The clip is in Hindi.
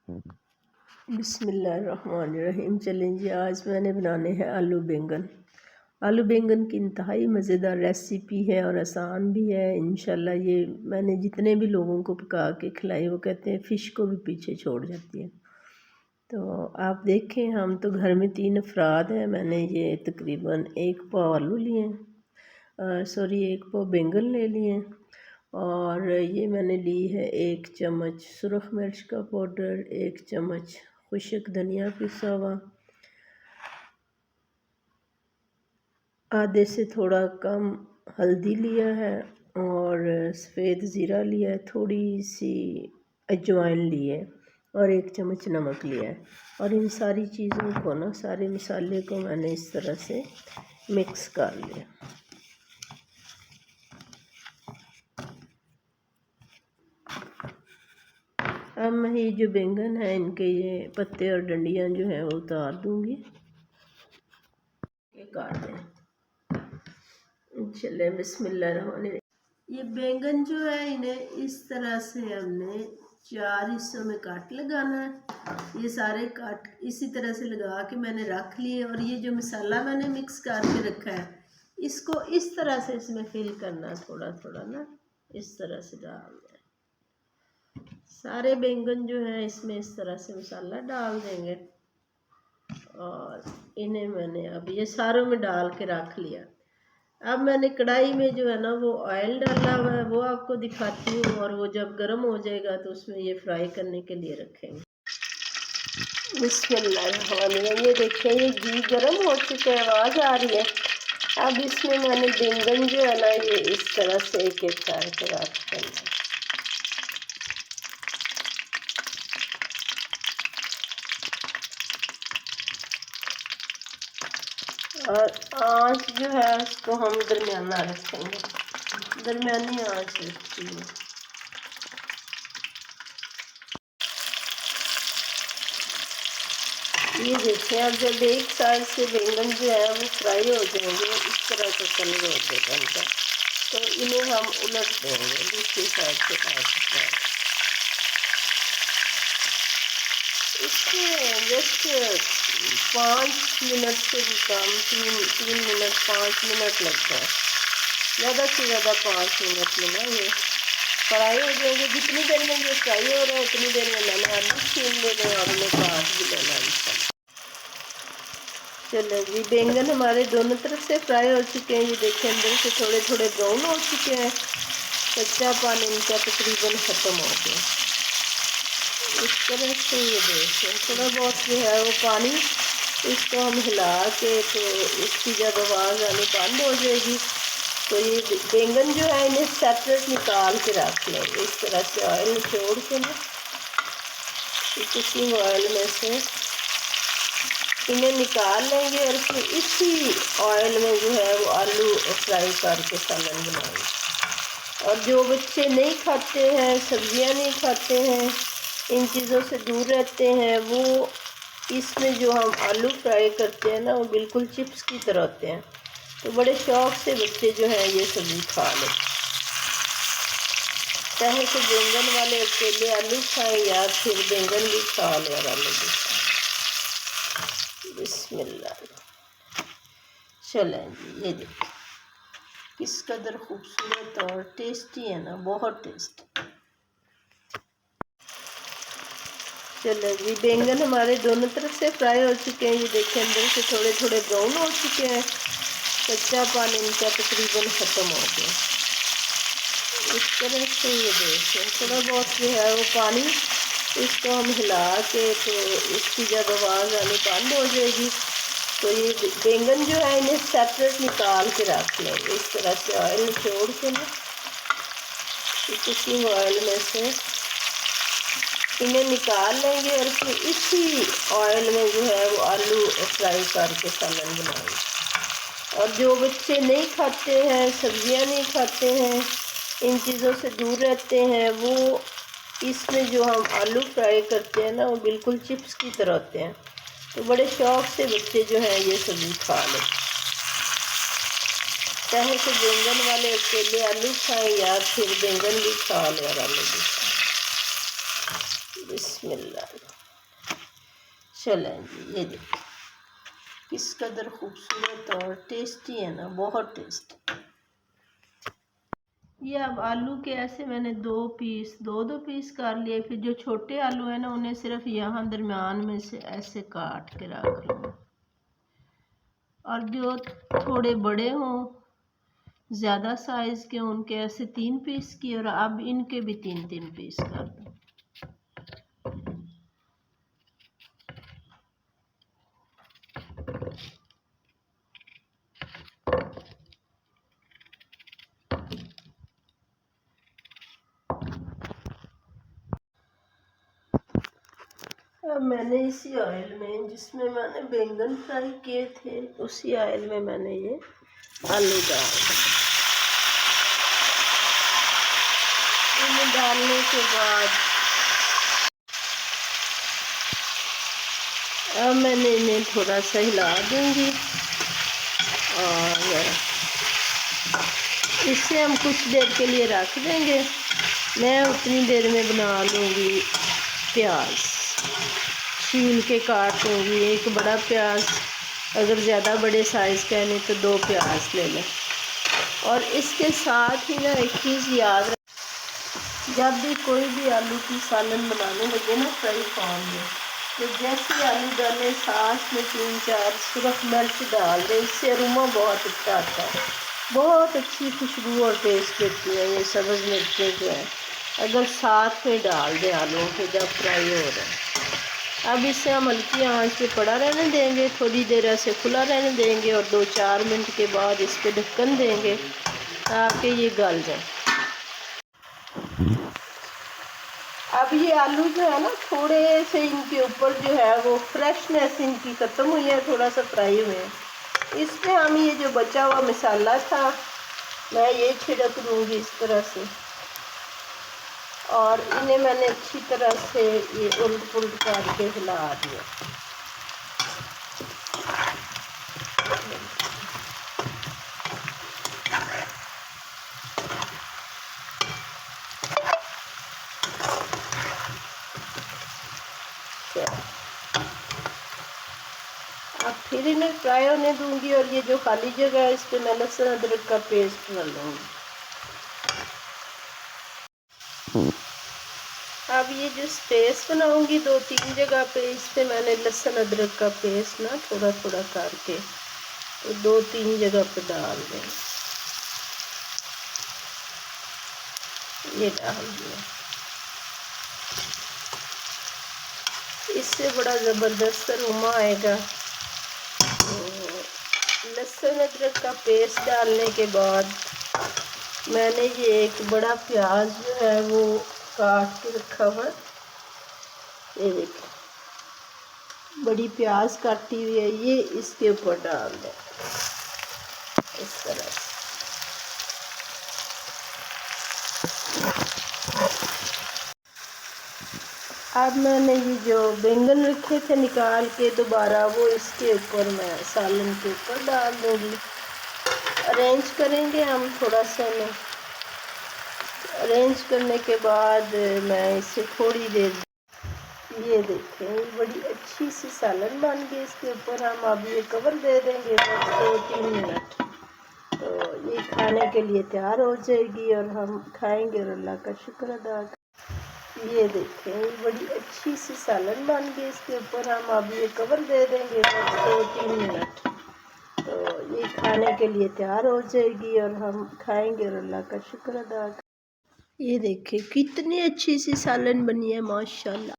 बिस्मिल्लाहिर्रहमानिर्रहीम। चलें जी, आज मैंने बनाने हैं आलू बैंगन। आलू बैंगन की इंतहाई मज़ेदार रेसिपी है और आसान भी है। इंशाल्लाह ये मैंने जितने भी लोगों को पका के खिलाई वो कहते हैं फ़िश को भी पीछे छोड़ जाती है। तो आप देखें, हम तो घर में 3 अफराद हैं। मैंने ये तकरीबन 1 पाव आलू लिए हैं, 1 पाव बैंगन ले लिए हैं। और ये मैंने ली है 1 चम्मच सुरख मिर्च का पाउडर, 1 चम्मच खुश्क धनिया पिसा हुआ, आधे से थोड़ा कम हल्दी लिया है और सफ़ेद ज़ीरा लिया है, थोड़ी सी अजवाइन ली है और 1 चम्मच नमक लिया है। और इन सारी चीज़ों को ना, सारे मसाले को मैंने इस तरह से मिक्स कर लिया। अब मैं ये जो बैंगन है इनके ये पत्ते और डंडियाँ जो हैं वो उतार दूँगी। ये काट दें। चले बिस्मिल्लाहिर्रहमानिर्रहीम। ये बैंगन जो है इन्हें इस तरह से हमने 4 हिस्सों में काट लगाना है। ये सारे काट इसी तरह से लगा के मैंने रख लिए। और ये जो मसाला मैंने मिक्स करके रखा है इसको इस तरह से इसमें फिल करना, थोड़ा थोड़ा ना इस तरह से डालना है। सारे बैंगन जो हैं इसमें इस तरह से मसाला डाल देंगे। और इन्हें मैंने अब ये सारों में डाल के रख लिया। अब मैंने कढ़ाई में जो है ना वो ऑयल डाला हुआ है, वो आपको दिखाती हूँ। और वो जब गर्म हो जाएगा तो उसमें ये फ्राई करने के लिए रखेंगे। बिस्मिल्लाह, ये देखिए ये घी गर्म हो चुका है, आवाज़ आ रही है। अब इसमें मैंने बैंगन जो है ना ये इस तरह से एक एक करके रख देना। और आँच जो है उसको हम दरमियाना रखेंगे, दरमियानी आँच रखती है। ये देखिए, अब जब एक साइड से बैंगन जो है वो फ्राई हो जाएंगे, इस तरह का कलर हो जाएगा इनका, तो इन्हें हम उलट देंगे दूसरी साइड से काट दें। इसको जस्ट 5 मिनट से भी कम, 3 मिनट 5 मिनट लगता है, ज़्यादा से ज़्यादा 5 मिनट में ना ये फ्राई हो जाएंगे। जितनी देर में ये फ्राई हो रहा है उतनी देर में मैंने आलू छीन लेने और उन्हें काट भी लेना है। चलो जी, बैंगन हमारे दोनों तरफ से फ्राई हो चुके हैं। ये देखिए अंदर से थोड़े थोड़े ब्राउन हो चुके हैं, कच्चा पानी इनका तकरीबन ख़त्म हो गया। इस तरह से ये देखिए थोड़ा बहुत जो है वो पानी, इसको हम हिला के तो इसकी जब आवाज़ आनी बंद हो जाएगी तो ये बैंगन जो है इन्हें सेपरेट निकाल के रख लें। इस तरह से ऑयल निचोड़ के ना कुकिंग ऑयल में से इन्हें निकाल लेंगे और फिर इसी ऑयल में जो है वो आलू फ्राई करके सालन बनाएंगे। और जो बच्चे नहीं खाते हैं, सब्जियां नहीं खाते हैं, इन चीज़ों से दूर रहते हैं, वो इसमें जो हम आलू फ्राई करते हैं ना वो बिल्कुल चिप्स की तरह होते हैं। तो बड़े शौक़ से बच्चे जो हैं ये सब्ज़ी खा लेते, चाहे तो बैंगन वाले अकेले आलू खाएँ या फिर बैंगन भी खा लें और आलू भी खाएँ। बिस्मिल्लाह। चलें जी, ये देखिए किस कदर खूबसूरत और टेस्टी है ना, बहुत टेस्टी। चलो जी, बैंगन हमारे दोनों तरफ से फ्राई हो चुके हैं। ये देखिए अंदर से थोड़े थोड़े ब्राउन हो चुके हैं, कच्चा पानी इनका तकरीबन ख़त्म हो गया। इस तरह से ये देखिए थोड़ा बहुत जो है वो पानी, इसको हम हिला के तो इसकी जब आवाज़ आनी बंद हो जाएगी तो ये बैंगन जो है इन्हें सेपरेट निकाल के रख लें। इस तरह से ऑयल निचोड़ के ना कुकिंग ऑयल में से इन्हें निकाल लेंगे और फिर इसी ऑयल में जो है वो आलू फ्राई करके सालन बनाएंगे। और जो बच्चे नहीं खाते हैं, सब्जियां नहीं खाते हैं, इन चीज़ों से दूर रहते हैं, वो इसमें जो हम आलू फ्राई करते हैं ना वो बिल्कुल चिप्स की तरह होते हैं। तो बड़े शौक़ से बच्चे जो हैं ये सब्ज़ी खा लेते, चाहे तो बैंगन वाले अकेले आलू खाएँ या फिर बैंगन भी खा लें और आलू भी खाएँ। बिस्मिल्लाह। चलें जी, ये देखिए किस कदर खूबसूरत और टेस्टी है ना, बहुत टेस्टी। ये अब आलू के ऐसे मैंने दो दो पीस कर लिए। फिर जो छोटे आलू है ना, उन्हें सिर्फ यहाँ दरमियान में से ऐसे काट के रख लूँ, और जो थोड़े बड़े हों, ज़्यादा साइज़ के, उनके ऐसे 3 पीस किए, और अब इनके भी 3-3 पीस कर दूँ। अब मैंने इसी ऑयल में, जिसमें मैंने बैंगन फ्राई किए थे, उसी ऑयल में मैंने ये आलू डाल दिए। इन्हें डालने के बाद अब मैंने इन्हें थोड़ा सा हिला दूंगी, और इसे हम कुछ देर के लिए रख देंगे। मैं उतनी देर में बना लूँगी प्याज, छील के काटूँगी। एक बड़ा प्याज, अगर ज़्यादा बड़े साइज़ का है, नहीं तो 2 प्याज ले लें। और इसके साथ ही ना एक चीज़ याद, जब भी कोई भी आलू की सालन बनाने लगे ना फ्राई पैन में, तो जैसे आलू डालें, साथ में 3-4 सुरख मिर्च डाल दें। इससे अरोमा बहुत अच्छा आता है, बहुत अच्छी खुशबू और टेस्ट देती है ये सब्ज़ मिर्चें जो है, अगर साथ में डाल दें आलू के जब फ्राई हो रहे हैं। अब इसे हम हल्की आंच पे पड़ा रहने देंगे, थोड़ी देर ऐसे खुला रहने देंगे, और 2-4 मिनट के बाद इस पर ढक्कन देंगे ताकि ये गल जाए। अब ये आलू जो है ना, थोड़े से इनके ऊपर जो है वो फ्रेशनेस इनकी ख़त्म हुई है, थोड़ा सा फ्राई हुए हैं। इस पर हम ये जो बचा हुआ मसाला था, मैं ये छिड़क दूँगी इस तरह से, और इन्हें मैंने अच्छी तरह से ये उलट पुलट करके हिला दिया। अब फिर इन्हें फ्राई होने दूंगी, और ये जो खाली जगह है, इस पर मैं लहसुन अदरक का पेस्ट डाल लूँगी। अब ये जो स्पेस बनाऊंगी 2-3 जगह पे, इस पे मैंने लहसुन अदरक का पेस्ट ना थोड़ा थोड़ा करके तो 2-3 जगह पे डाल दें। ये डाल दिया, इससे बड़ा ज़बरदस्त अरोमा आएगा। लहसुन अदरक का पेस्ट डालने के बाद मैंने ये एक बड़ा प्याज जो है वो काट के रखा हुआ, ये देखिए बड़ी प्याज काटी हुई है, ये इसके ऊपर डाल दें इस तरह से। अब मैंने ये जो बैंगन रखे थे निकाल के दोबारा, वो इसके ऊपर मैं सालन के ऊपर डाल दूँगी। अरेंज करेंगे हम थोड़ा सा इन्हें। अरेंज करने के बाद मैं इसे थोड़ी देर, ये देखें बड़ी अच्छी सी सालन बन गई। इसके ऊपर हम अब ये कवर दे देंगे बस 2-3 मिनट, तो ये खाने के लिए तैयार हो जाएगी और हम खाएंगे और अल्लाह का शुक्र अदा। ये देखें बड़ी अच्छी सी सालन बन गई। इसके ऊपर हम अब ये कवर दे देंगे बस 2-3 मिनट, तो ये खाने के लिए तैयार हो जाएगी और हम खाएंगे और अल्लाह का शुक्र अदा। ये देखें कितनी अच्छी सी सालन बनी है माशाल्लाह।